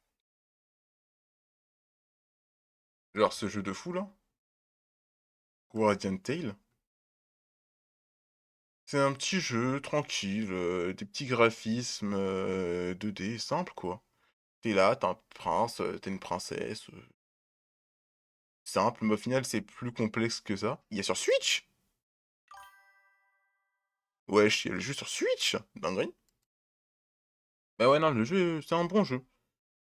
Genre, ce jeu de fou, là. Guardian Tale. C'est un petit jeu tranquille, des petits graphismes 2D, simple, quoi. T'es là, t'es un prince, t'es une princesse. Simple, mais au final, c'est plus complexe que ça. Il y a sur Switch? Wesh, il y a le jeu sur Switch? Dinguerie. Bah ouais, non, le jeu, c'est un bon jeu.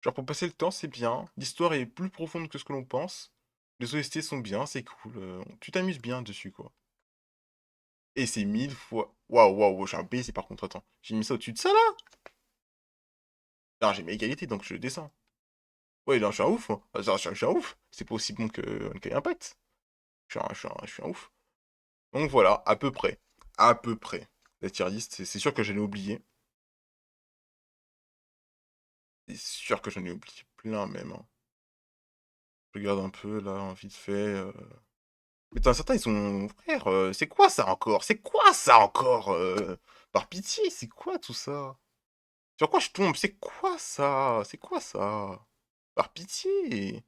Genre, pour passer le temps, c'est bien. L'histoire est plus profonde que ce que l'on pense. Les OST sont bien, c'est cool. Tu t'amuses bien dessus, quoi. Et c'est 1000 fois. Waouh, waouh, wow, j'ai un baisé par contre, attends. J'ai mis ça au-dessus de ça, là? Non, j'ai mis égalité, donc je descends. Ouais, non, je suis un ouf, moi. Ah, je suis un ouf. C'est pas aussi bon que Uncanny Impact. Je suis un ouf. Donc voilà, à peu près. À peu près. La tier list, c'est sûr que j'en ai oublié. C'est sûr que j'en ai oublié plein même, hein. Je regarde un peu là, vite fait. Mais t'en as certains, ils sont. Frère, c'est quoi ça encore? C'est quoi ça encore? Par pitié, c'est quoi tout ça? Sur quoi je tombe? C'est quoi ça? C'est quoi ça? Par pitié.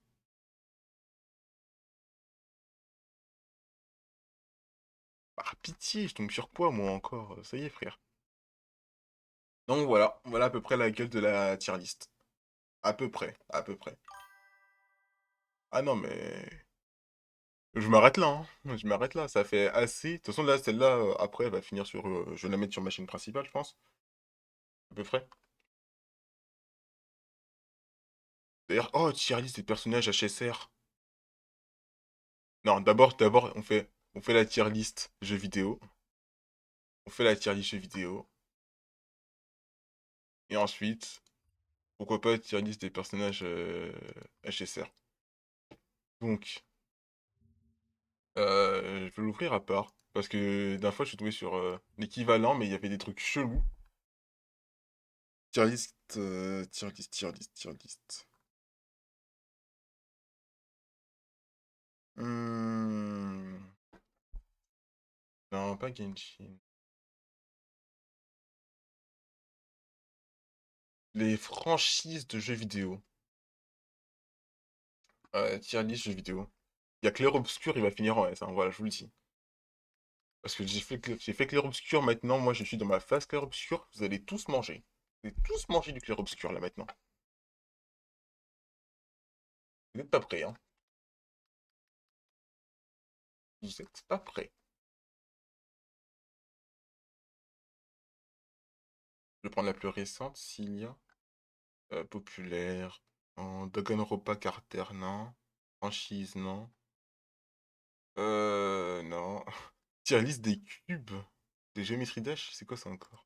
Par pitié, je tombe sur quoi moi encore? Ça y est, frère. Donc voilà, voilà à peu près la gueule de la tier list. À peu près, à peu près. Ah non, mais. Je m'arrête là, hein. Je m'arrête là, ça fait assez. De toute façon, là, celle-là, après, elle va finir sur. Je vais la mettre sur ma chaîne principale, je pense. À peu près. D'ailleurs, oh, tier list des personnages HSR. Non, d'abord, on fait la tier list jeux vidéo. On fait la tier list jeux vidéo. Et ensuite, pourquoi pas tier list des personnages HSR. Donc, je vais l'ouvrir à part. Parce que la dernière fois, je suis tombé sur l'équivalent, mais il y avait des trucs chelous. Tier list, tier list, tier list, tier list. Hmm. Non, pas Genshin. Les franchises de jeux vidéo. Tier list jeux vidéo. Il y a Clair Obscur, il va finir en S, hein, voilà, je vous le dis. Parce que j'ai fait Clair Obscur, maintenant, moi je suis dans ma phase Clair Obscur, vous allez tous manger. Vous allez tous manger du Clair Obscur là maintenant. Vous n'êtes pas prêts, hein. Vous êtes pas prêts. Je vais prendre la plus récente, s'il y a. Populaire. En Danganronpa Carter, non. Franchise, non. Non. Tier list des cubes. Des Geometry Dash, c'est quoi ça encore?